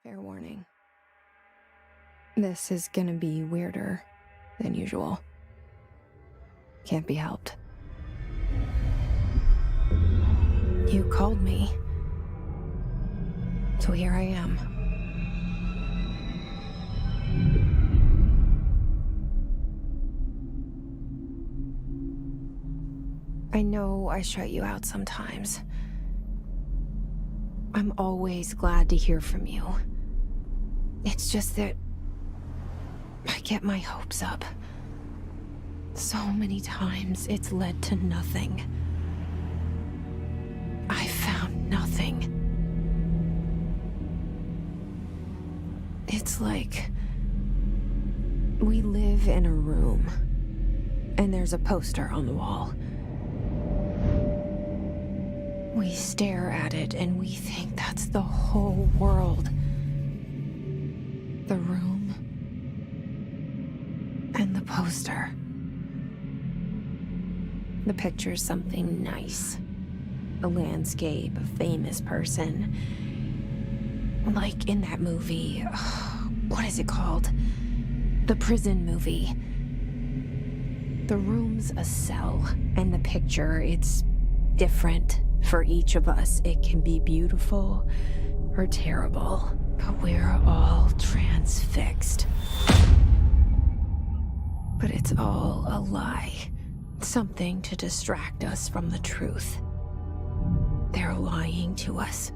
Fair warning. This is gonna be weirder than usual. Can't be helped. You called me. So here I am. I know I shut you out sometimes. I'm always glad to hear from you. It's just that I get my hopes up. So many times it's led to nothing. I found nothing. It's like we live in a room, and there's a poster on the wall. We stare at it and we think that's the whole world. The room and the poster. The picture's something nice. A landscape, a famous person. Like in that movie, what is it called? The prison movie. The room's a cell, and the picture, it's different for each of us. It can be beautiful or terrible, but we're all transfixed. But it's all a lie. Something to distract us from the truth. They're lying to us.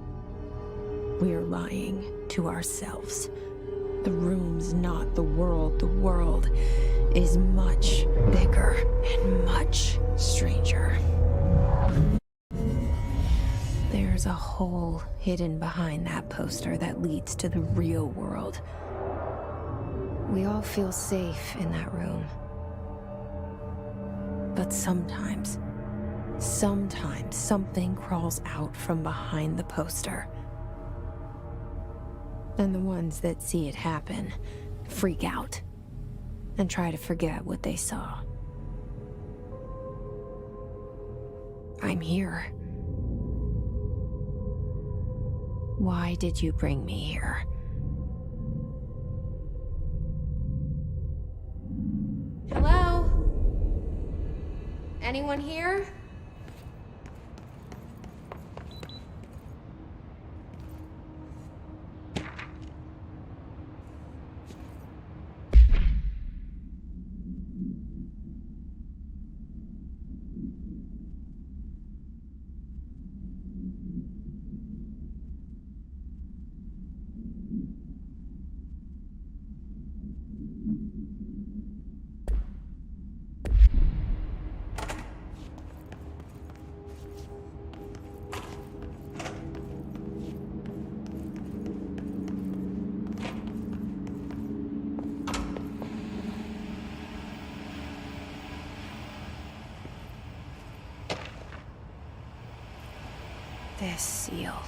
We're lying to ourselves. The room's not the world. The world is much bigger and much stranger. There's a hole hidden behind that poster that leads to the real world. We all feel safe in that room. But sometimes something crawls out from behind the poster. And the ones that see it happen freak out and try to forget what they saw. I'm here. Why did you bring me here? Hello? Anyone here? This seal.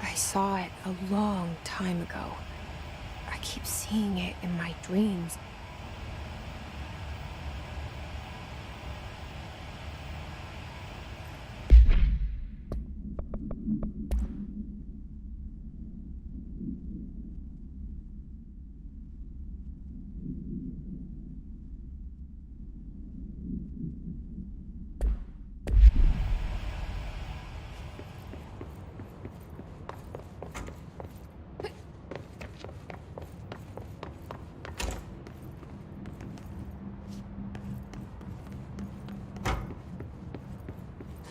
I saw it a long time ago. I keep seeing it in my dreams.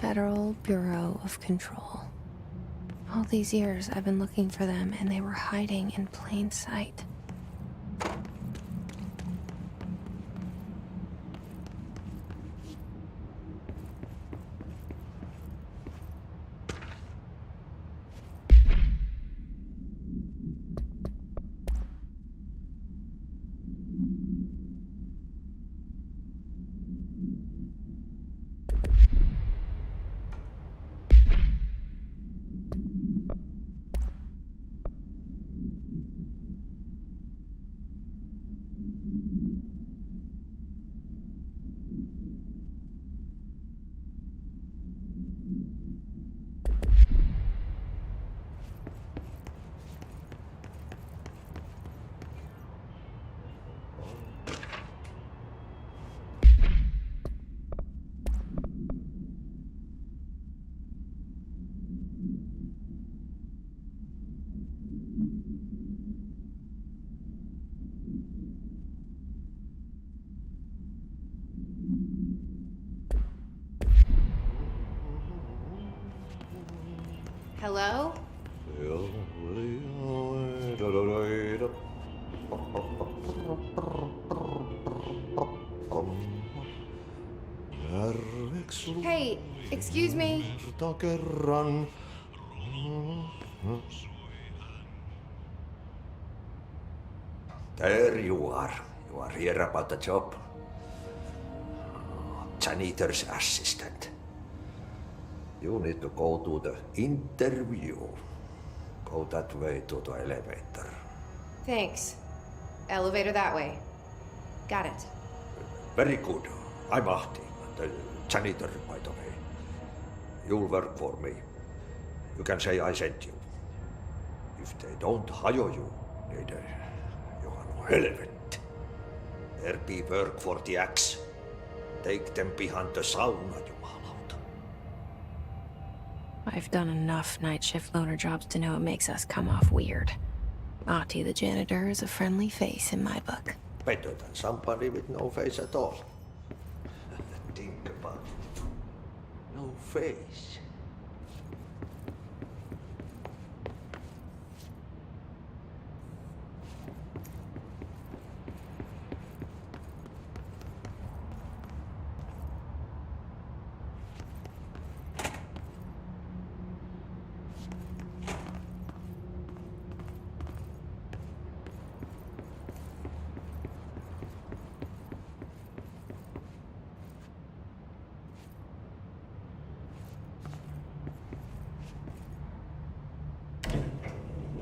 Federal Bureau of Control. All these years I've been looking for them, and they were hiding in plain sight. Hello? Hey, excuse me. There you are. You are here about the job. Janitor's assistant. You need to go to the interview. Go that way to the elevator. Thanks. Elevator that way. Got it. Very good. I'm Ahti, the janitor, by the way. You'll work for me. You can say I sent you. If they don't hire you, niin you are no helvet. There be work for the axe. Take them behind the sauna, jumalauta. I've done enough night shift loner jobs to know it makes us come off weird. Ahti the janitor is a friendly face in my book. Better than somebody with no face at all. Think about it. No face.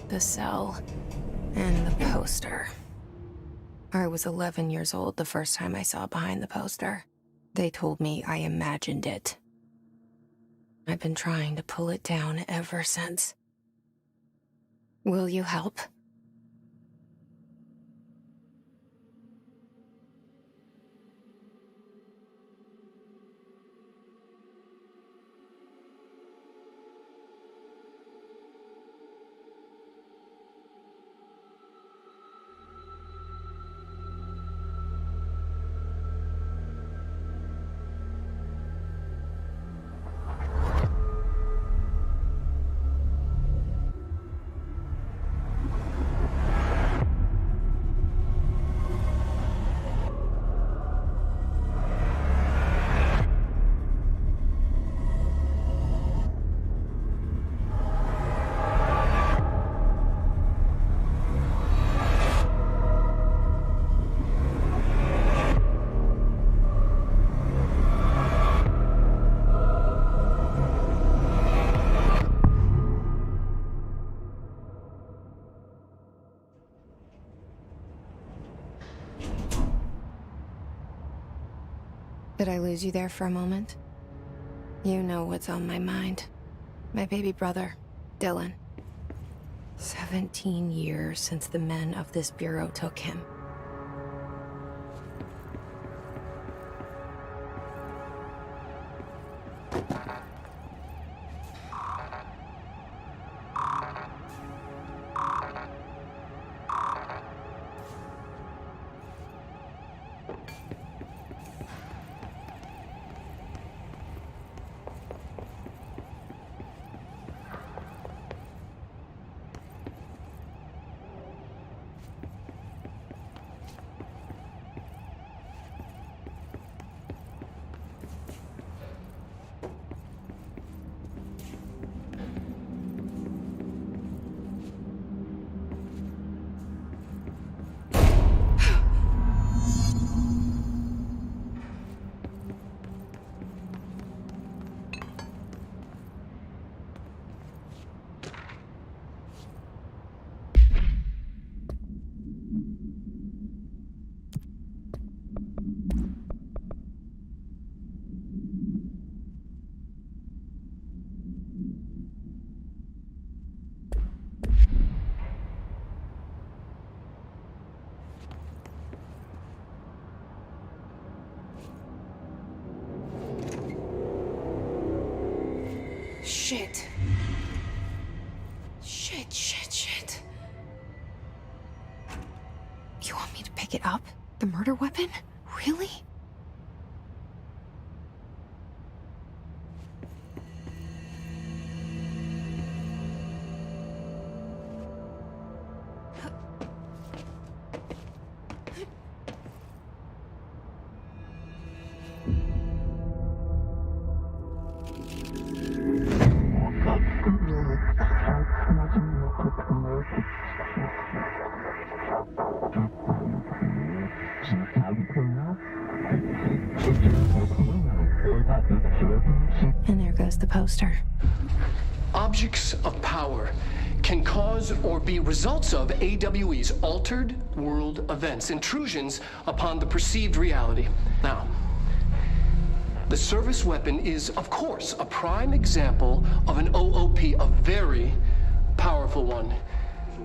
The cell. And the poster. I was 11 years old the first time I saw behind the poster. They told me I imagined it. I've been trying to pull it down ever since. Will you help? Did I lose you there for a moment? You know what's on my mind. My baby brother, Dylan. 17 years since the men of this bureau took him. Shit. Shit. You want me to pick it up? The murder weapon? Really? And there goes the poster. Objects of power can cause or be results of AWE's altered world events, intrusions upon the perceived reality. Now, the service weapon is, of course, a prime example of an OOP, a very powerful one,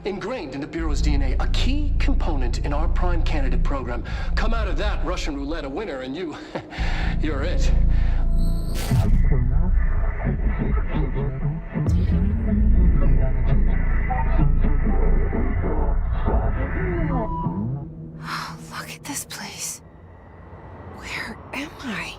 ingrained in the Bureau's DNA, a key component in our prime candidate program. Come out of that Russian roulette a winner, and you're it. Look at this place. Where am I?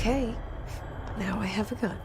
Okay, now I have a gun.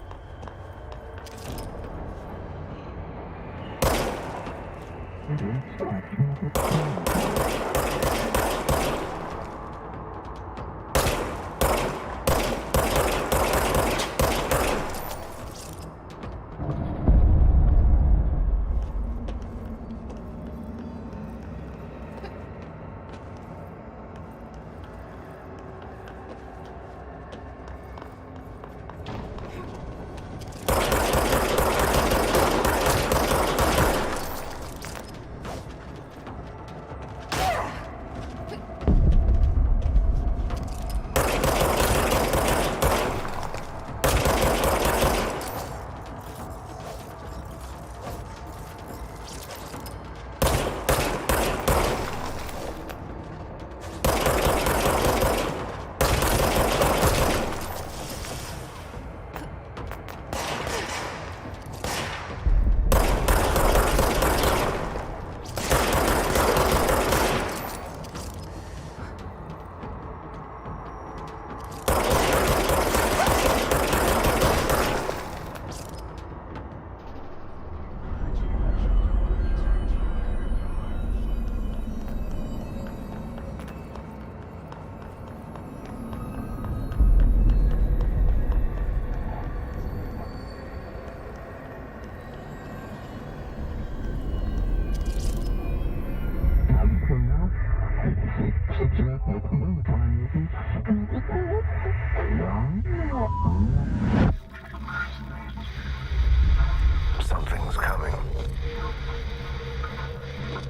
Something's coming.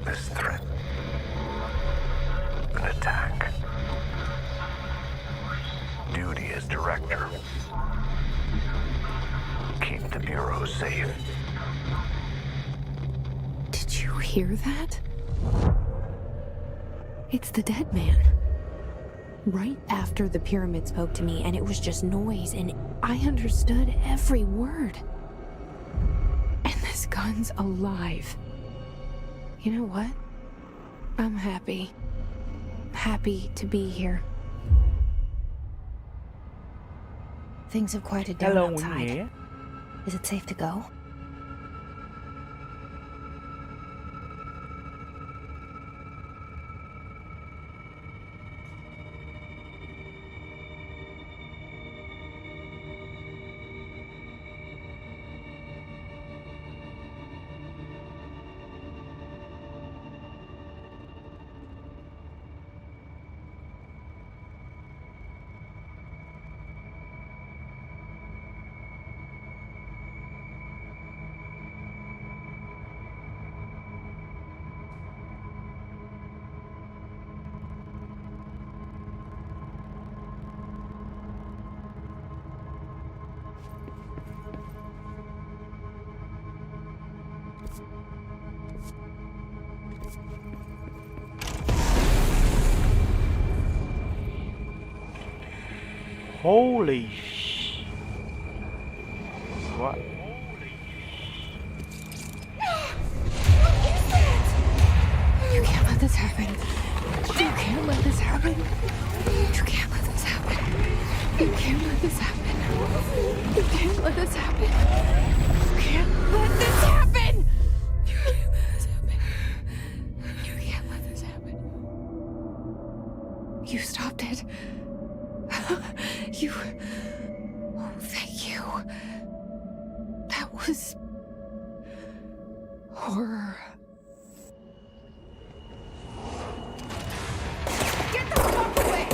This threat. An attack. Duty as director. Keep the Bureau safe. Did you hear that? It's the dead man. Right after the pyramid spoke to me, and it was just noise, and I understood every word. And this gun's alive. You know what? I'm happy. Happy to be here. Things have quieted down Hello, outside. Nghĩa. Is it safe to go? Holy what? You can't let this happen. You can't let this happen. You can't let this happen. You can't let this happen. You can't let this happen. You can't let this happen. You can't let this happen. You can't let this happen. You stopped it. You. Oh, thank you. That was horror. Get the fuck away!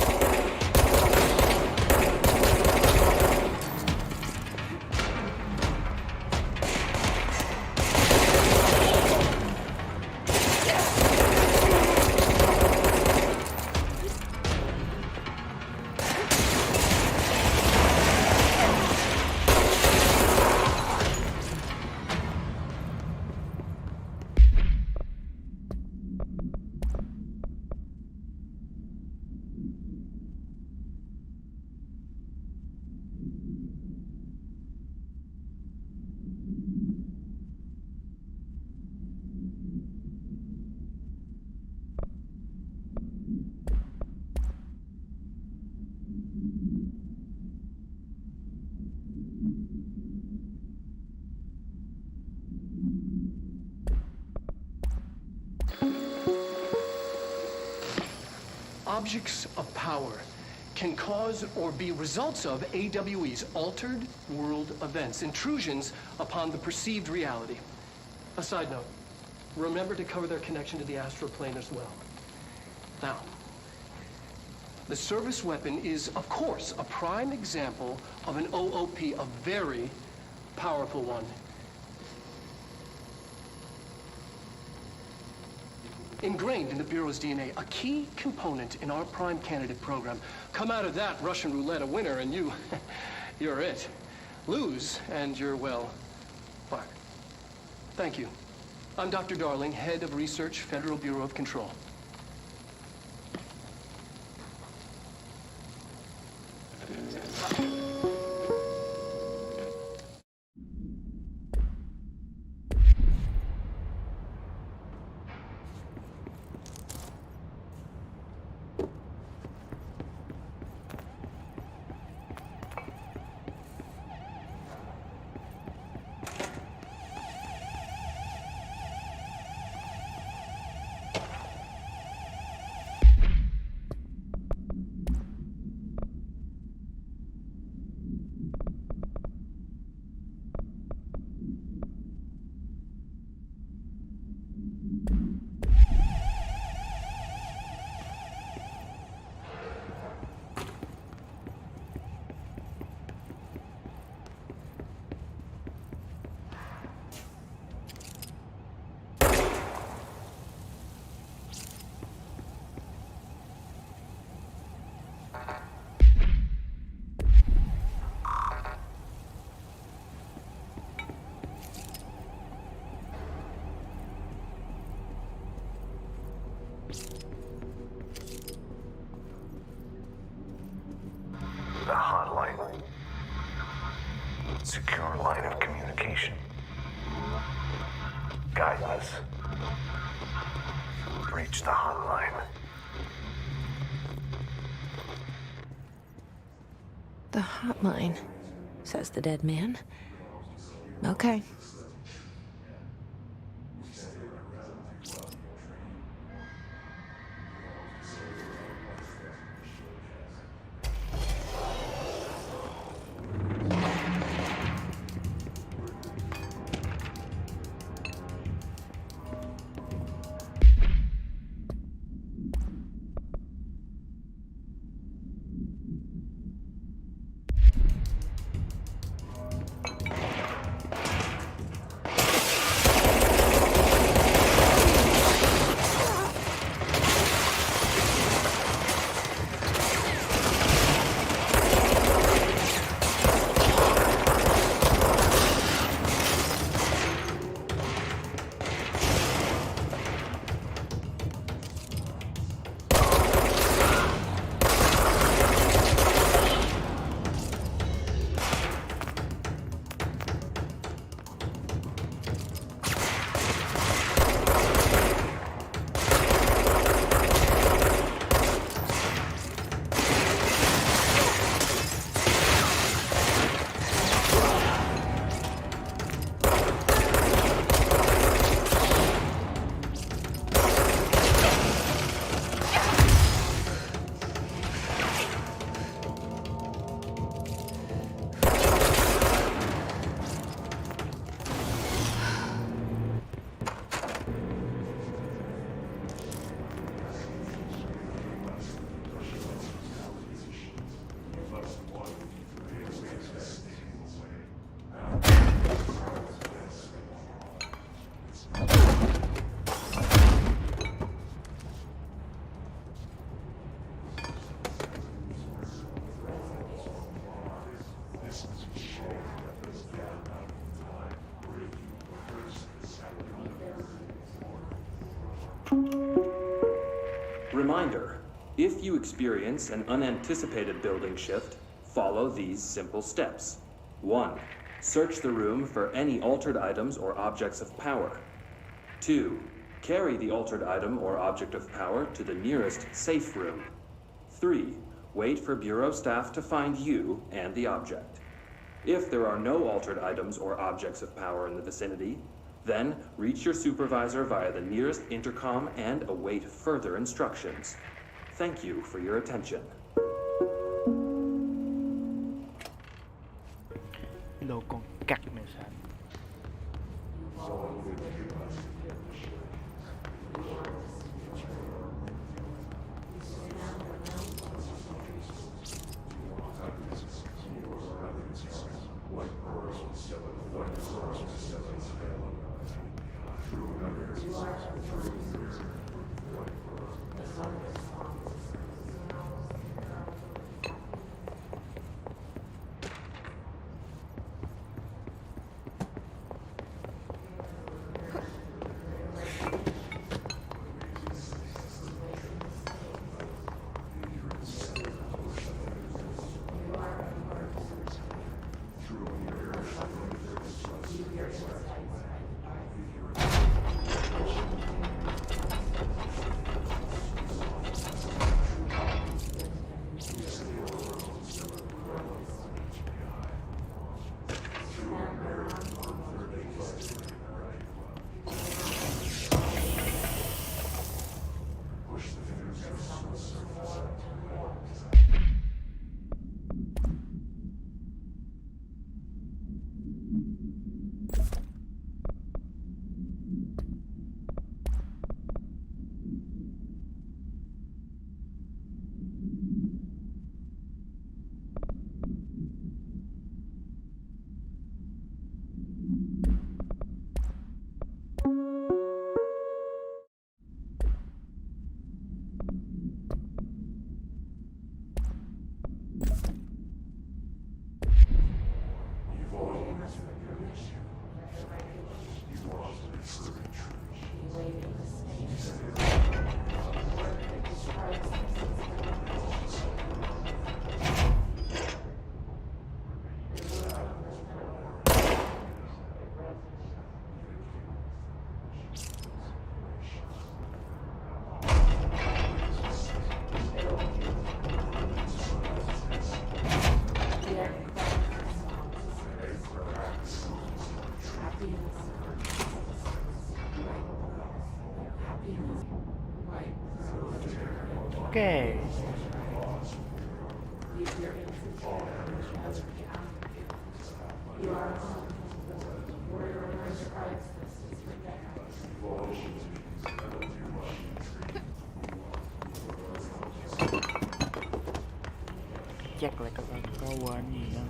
Objects of power can cause or be results of AWE's altered world events, intrusions upon the perceived reality. A side note, remember to cover their connection to the astral plane as well. Now, the service weapon is, of course, a prime example of an OOP, a very powerful one. Ingrained in the Bureau's DNA, a key component in our prime candidate program. Come out of that Russian roulette a winner and you're it. Lose and you're, well, fired. Thank you. I'm Dr. Darling, Head of Research, Federal Bureau of Control. The hotline. Secure line of communication. Guidance. Reach the hotline. The hotline, says the dead man. Okay. Reminder, if you experience an unanticipated building shift, follow these simple steps. 1. Search the room for any altered items or objects of power. 2. Carry the altered item or object of power to the nearest safe room. 3. Wait for Bureau staff to find you and the object. If there are no altered items or objects of power in the vicinity, then reach your supervisor via the nearest intercom and await further instructions. Thank you for your attention. Đồ còn cặc này sao? Okay. Chắc là các bạn có quên gì đâu.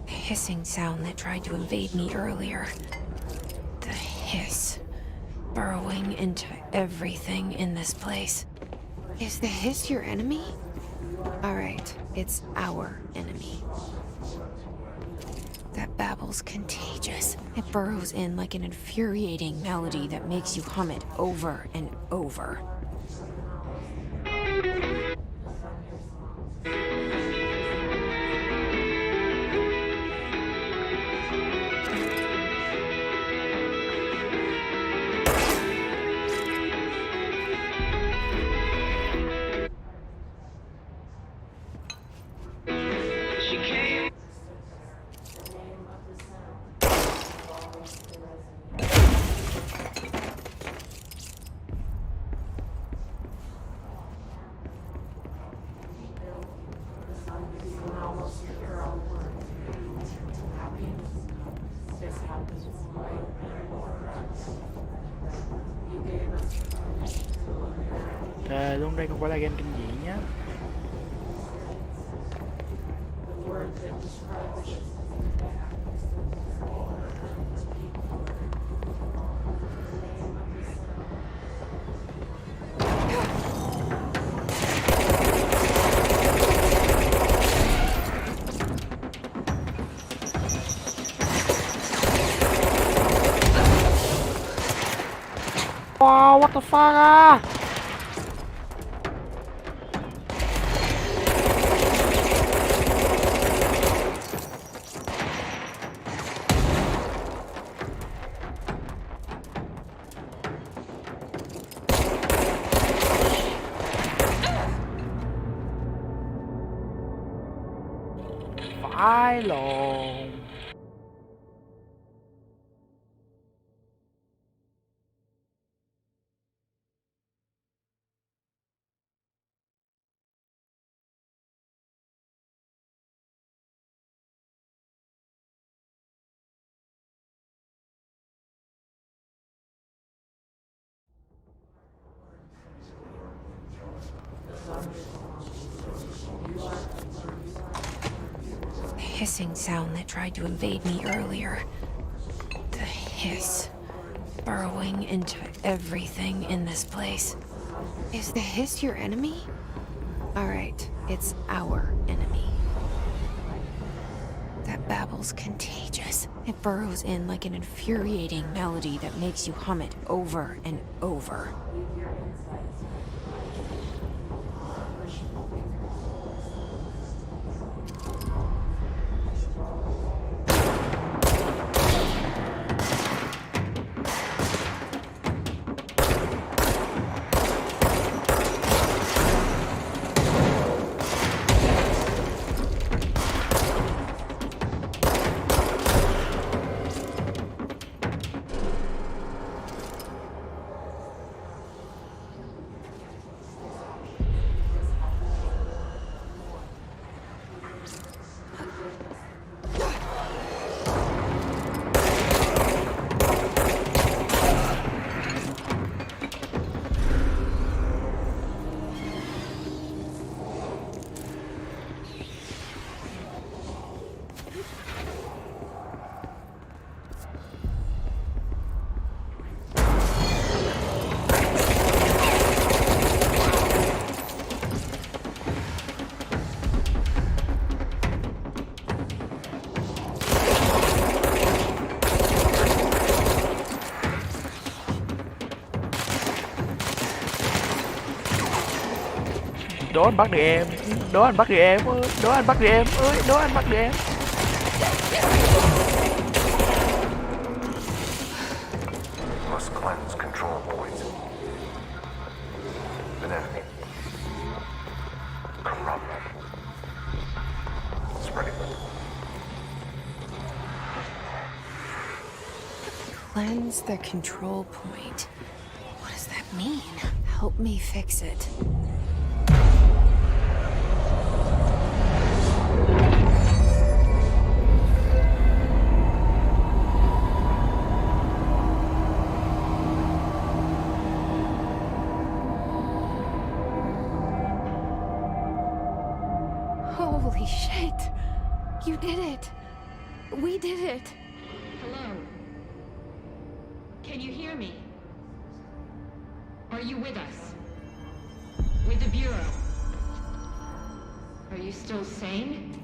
Hissing sound that tried to invade me earlier. The hiss. Burrowing into everything in this place. Is the hiss your enemy? Alright, it's our enemy. That babble's contagious. It burrows in like an infuriating melody that makes you hum it over and over. Luôn đây không phải là game kinh dị nhá. Wow, what the fuck à? Phải lộn. The hissing sound that tried to invade me earlier. The hiss. Burrowing into everything in this place. Is the hiss your enemy? Alright, it's our enemy. That babble's contagious. It burrows in like an infuriating melody that makes you hum it over and over. Đố anh bắt được em. Đố anh bắt được em ơi. Đố anh bắt được em ơi. Đố anh bắt được em. Must cleanse control points. An enemy. Corrupt. Spreading. Cleanse the control point. What does that mean? Help me fix it. Holy shit! You did it! We did it! Hello? Can you hear me? Are you with us? With the Bureau? Are you still sane?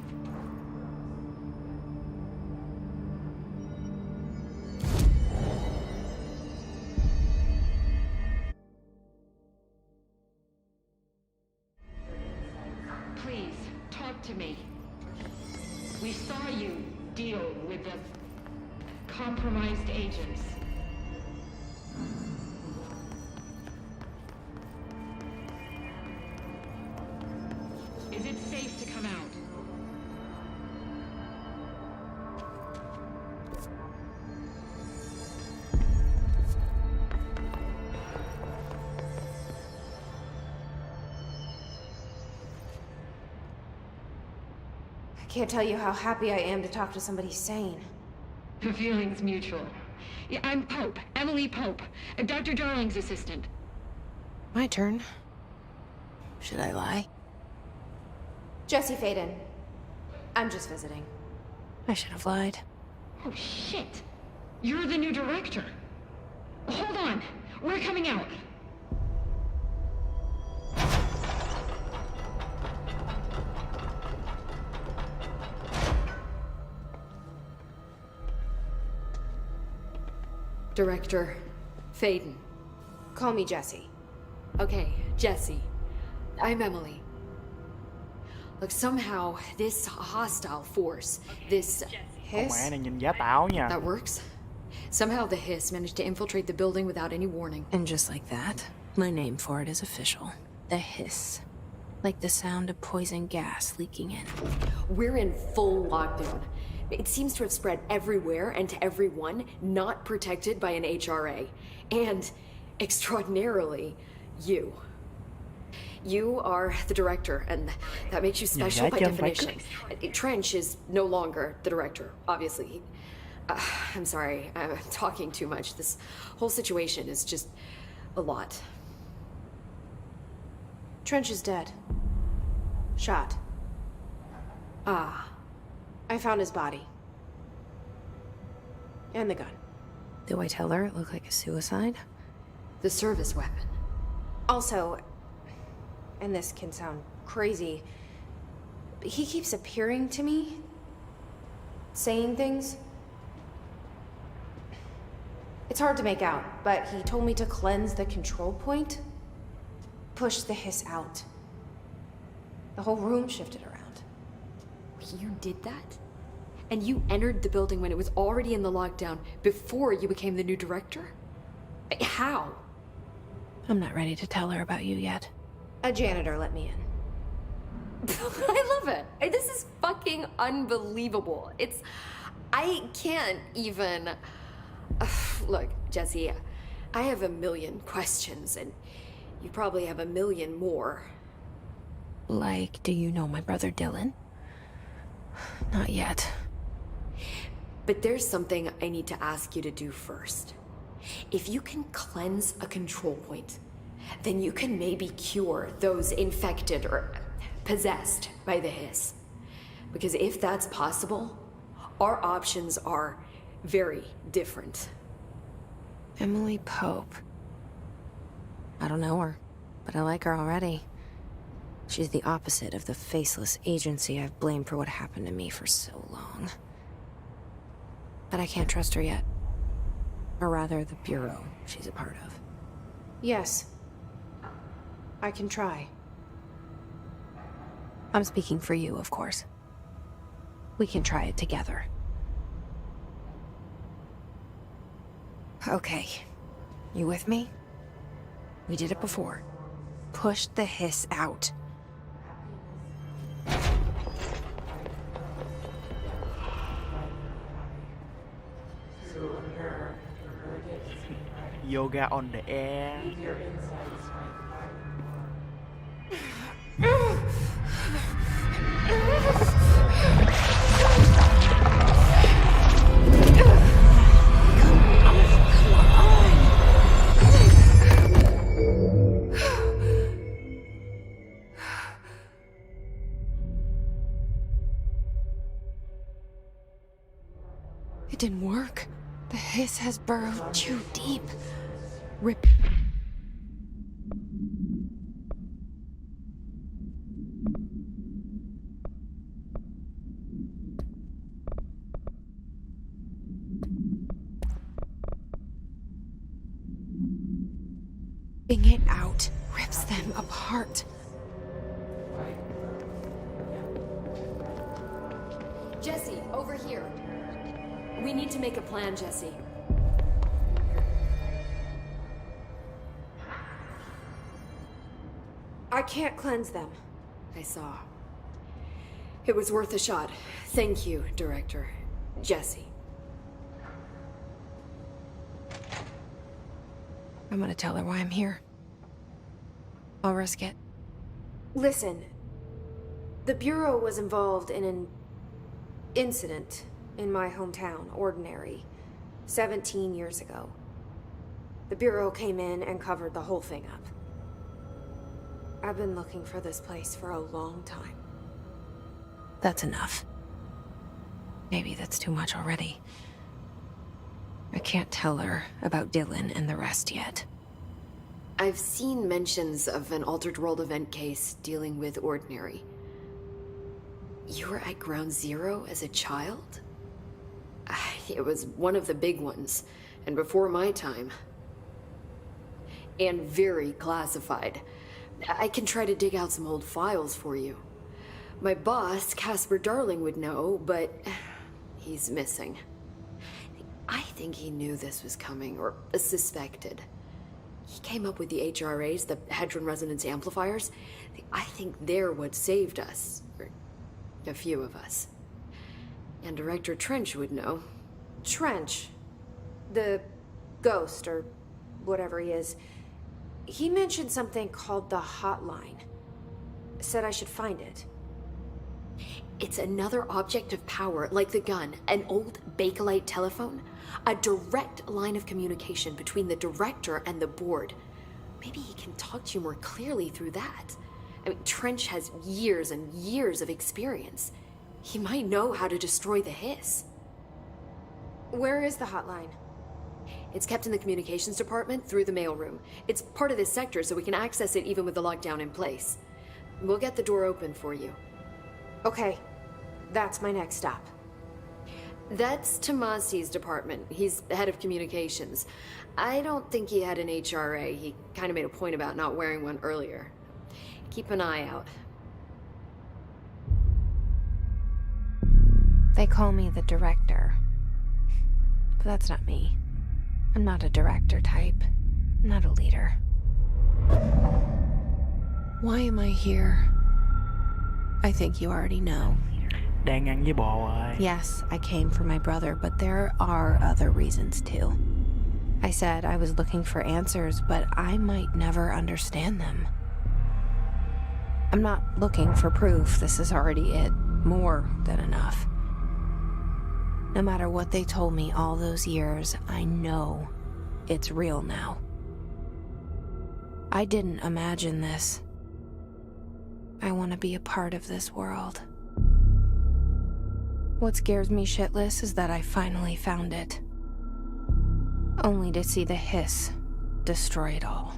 Please, talk to me. We saw you deal with the compromised agents. Is it safe to come out? I can't tell you how happy I am to talk to somebody sane. The feeling's mutual. I'm Pope, Emily Pope, Dr. Darling's assistant. My turn. Should I lie? Jesse Faden. I'm just visiting. I should have lied. Oh, shit. You're the new director. Hold on. We're coming out. Director Faden. Call me Jesse. Okay, Jesse. I'm Emily. Look, somehow this hostile force, this Con hiss, mẹ này nhìn giả tạo nha. that works. Somehow the hiss managed to infiltrate the building without any warning. And just like that, my name for it is official. The hiss. Like the sound of poison gas leaking in. We're in full lockdown. It seems to have spread everywhere and to everyone not protected by an HRA. And, extraordinarily, you. You are the director, and that makes you special by Nhìn giả chân phải definition. Trench is no longer the director, obviously. I'm sorry, I'm talking too much. This whole situation is just a lot. Trench is dead. Shot. Ah, I found his body. And the gun. Do I tell her it looked like a suicide? the service weapon. Also, and this can sound crazy, but he keeps appearing to me, saying things. It's hard to make out, but he told me to cleanse the control point, push the hiss out. The whole room shifted around. You did that? And you entered the building when it was already in the lockdown before you became the new director? How? I'm not ready to tell her about you yet. A janitor let me in. I love it. This is fucking unbelievable. I can't even... Look, Jesse, I have a million questions, and you probably have a million more. Like, do you know my brother Dylan? Not yet. But there's something I need to ask you to do first. If you can cleanse a control point, then you can maybe cure those infected or possessed by the hiss. Because if that's possible, our options are very different. Emily Pope. I don't know her, but I like her already. She's the opposite of the faceless agency I've blamed for what happened to me for so long. But I can't trust her yet. Or rather, the Bureau she's a part of. Yes. I can try. I'm speaking for you, of course. We can try it together. Okay. You with me? We did it before. Push the hiss out. Yoga on the air. It didn't work. The hiss has burrowed too deep. Rip. Ripping it out rips them apart. Jesse, over here. We need to make a plan, Jesse. I can't cleanse them. I saw. It was worth a shot. Thank you, Director. Jesse. I'm gonna tell her why I'm here. I'll risk it. Listen, the Bureau was involved in an incident in my hometown, Ordinary, 17 years ago. The Bureau came in and covered the whole thing up. I've been looking for this place for a long time. That's enough. Maybe that's too much already. I can't tell her about Dylan and the rest yet. I've seen mentions of an Altered World event case dealing with Ordinary. You were at Ground Zero as a child? It was one of the big ones, and before my time. And very classified. I can try to dig out some old files for you. My boss, Casper Darling, would know, but he's missing. I think he knew this was coming, or suspected. He came up with the HRAs, the Hadron Resonance Amplifiers. I think they're what saved us. Or a few of us. And Director Trench would know. Trench. The ghost, or whatever he is. He mentioned something called the Hotline. Said I should find it. It's another object of power, like the gun, an old Bakelite telephone. A direct line of communication between the director and the board. Maybe he can talk to you more clearly through that. I mean, Trench has years and years of experience. He might know how to destroy the Hiss. Where is the hotline? It's kept in the communications department through the mailroom. It's part of this sector, so we can access it even with the lockdown in place. We'll get the door open for you. Okay, that's my next stop. That's Tomasi's department. He's the head of communications. I don't think he had an HRA. He kind of made a point about not wearing one earlier. Keep an eye out. They call me the director. But that's not me. I'm not a director type. I'm not a leader. Why am I here? I think you already know. Đang ăn với bò rồi. Yes, I came for my brother, but there are other reasons too. I said I was looking for answers, but I might never understand them. I'm not looking for proof. This is already it. More than enough. No matter what they told me all those years, I know it's real now. I didn't imagine this. I want to be a part of this world. What scares me shitless is that I finally found it. Only to see the Hiss destroy it all.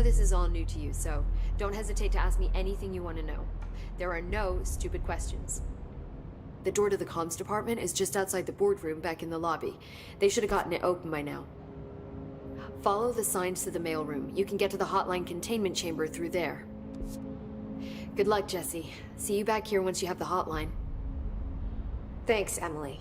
This is all new to you, so don't hesitate to ask me anything you want to know. There are no stupid questions. The door to the comms department is just outside the boardroom back in the lobby. They should have gotten it open by now. Follow the signs to the mailroom. You can get to the hotline containment chamber through there. Good luck, Jesse. See you back here once you have the hotline. Thanks, Emily.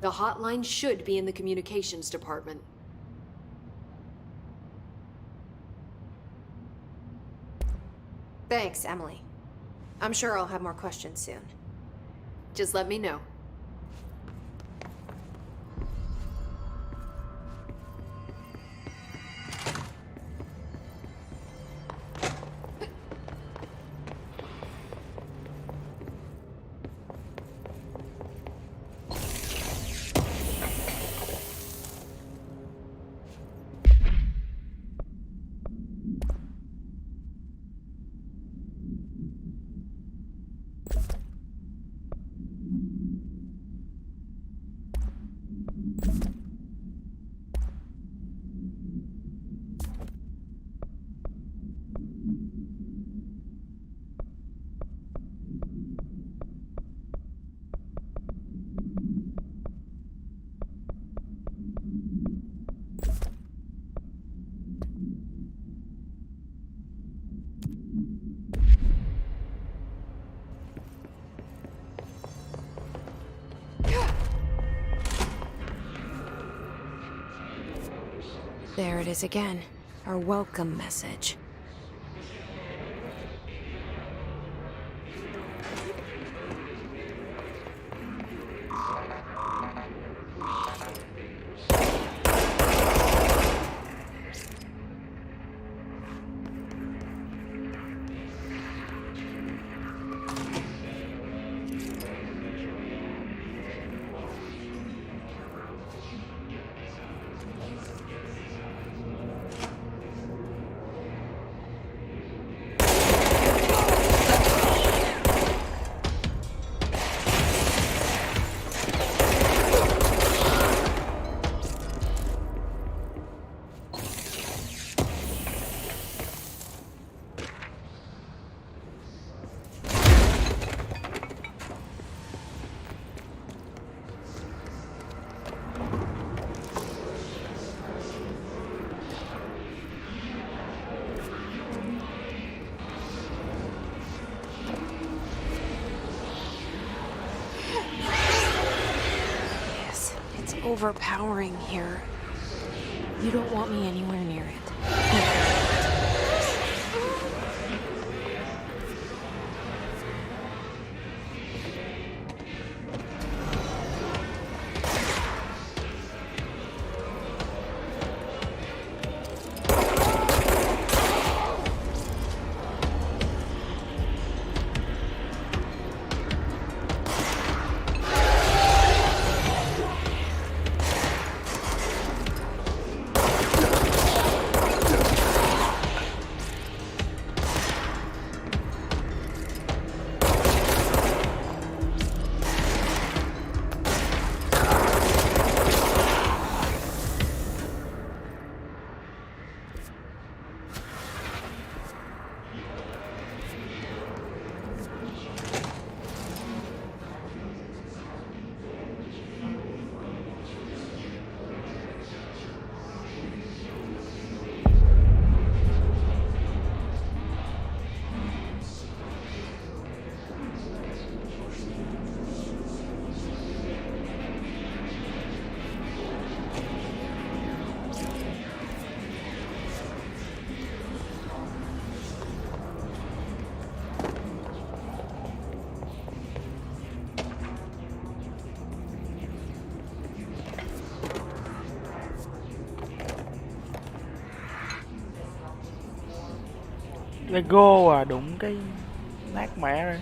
The hotline should be in the communications department. Thanks, Emily. I'm sure I'll have more questions soon. Just let me know. There it is again. Our welcome message. Overpowering here. You don't want me anywhere near it. Lego à, đụng cái nát mẹ rồi.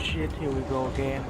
Shit, here we go again.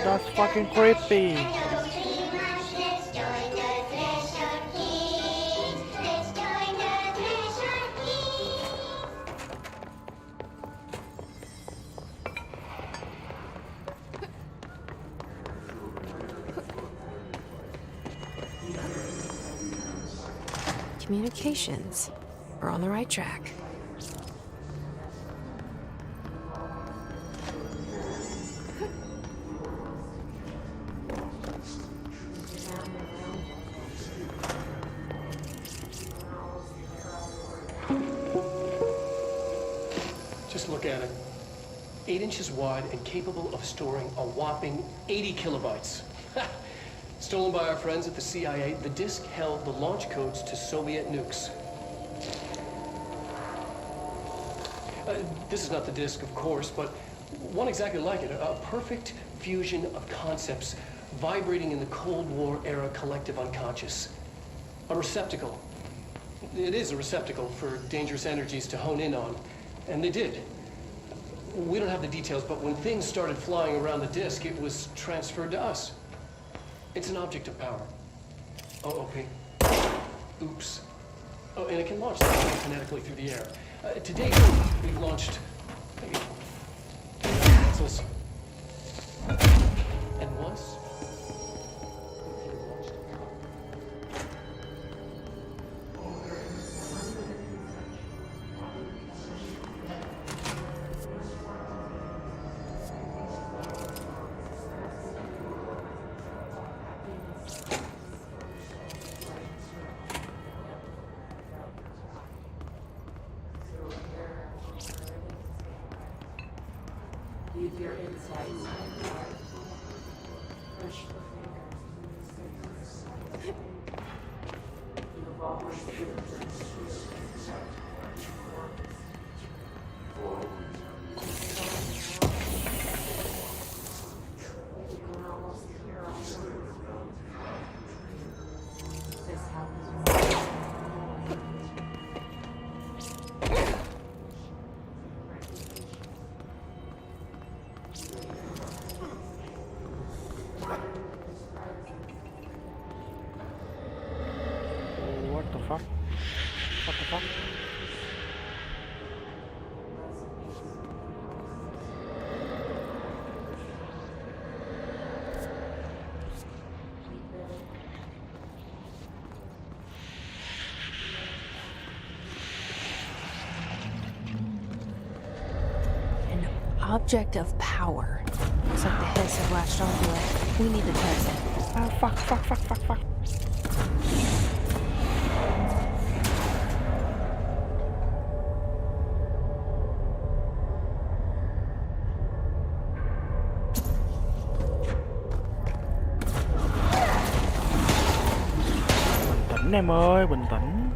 That's fucking creepy. Communications. We're on the right track. Just look at it. 8 inches wide and capable of storing a whopping 80 kilobytes. Stolen by our friends at the CIA, the disk held the launch codes to Soviet nukes. This is not the disk, of course, but one exactly like it. A perfect fusion of concepts vibrating in the Cold War era collective unconscious. A receptacle. It is a receptacle for dangerous energies to hone in on. And they did. We don't have the details, but when things started flying around the disk, it was transferred to us. It's an object of power. OP. Oops. Oh, and it can launch kinetically through the air. To date, we've launched capsules. And once, What the fuck? What the fuck? An object of power. Looks like the Hiss have latched onto it. We need to test it. Ah, fuck. Bình tĩnh em ơi, bình tĩnh.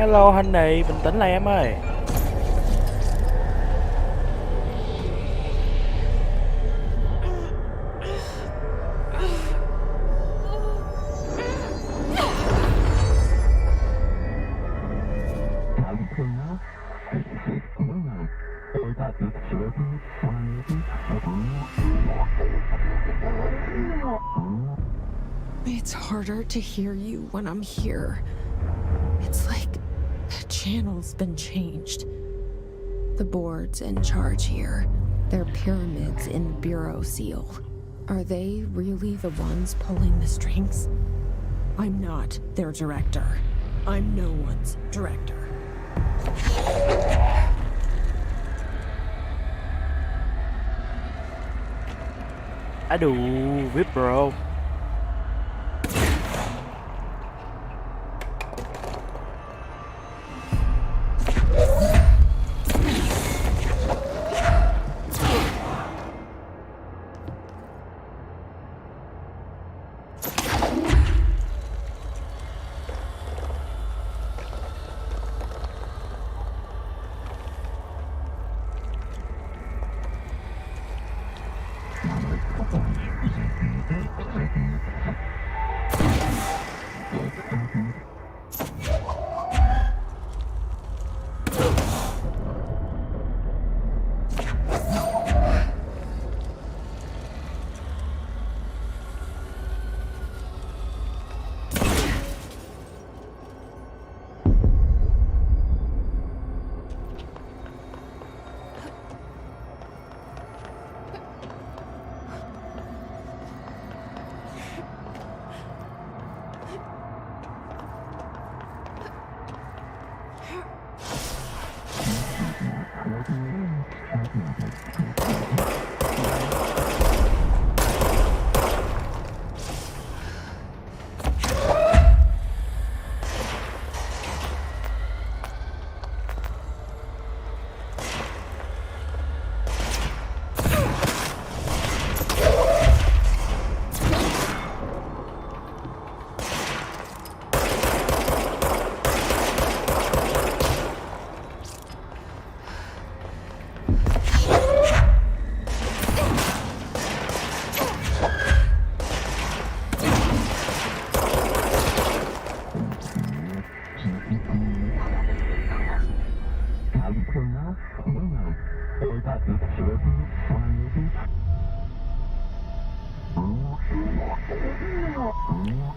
Hello honey, bình tĩnh lại em ơi. It's harder to hear you when I'm here. It's like the channel's been changed. The board's in charge here. They're pyramids in the Bureau seal. Are they really the ones pulling the strings? I'm not their director. I'm no one's director. Aduh, VIP bro.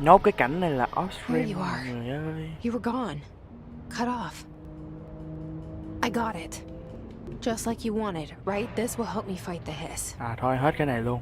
Nốt cái cảnh này là off-stream. There you are. Người ơi. You were gone. Cut off. I got it. Just like you wanted, right? This will help me fight the hiss. À thôi hết cái này luôn.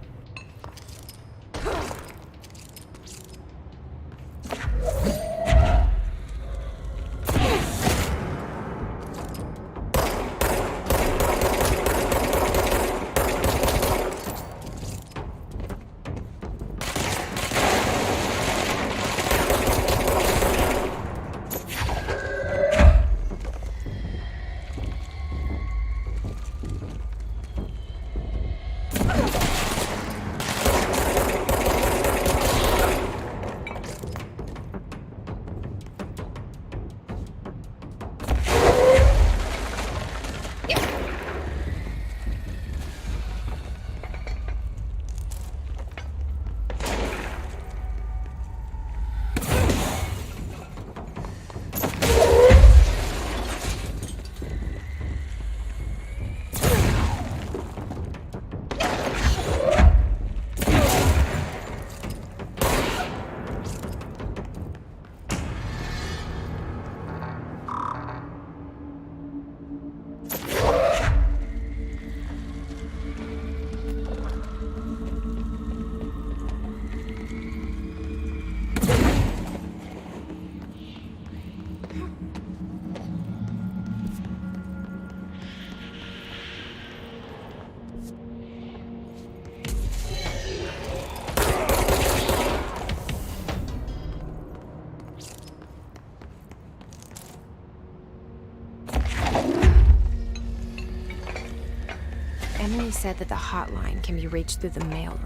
Emily said that the hotline can be reached through the mailroom.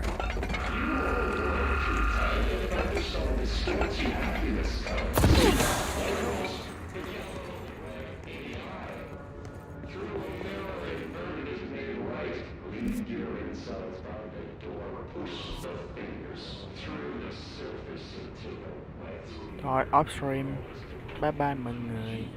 Rồi, upstream. Bye bye mọi người.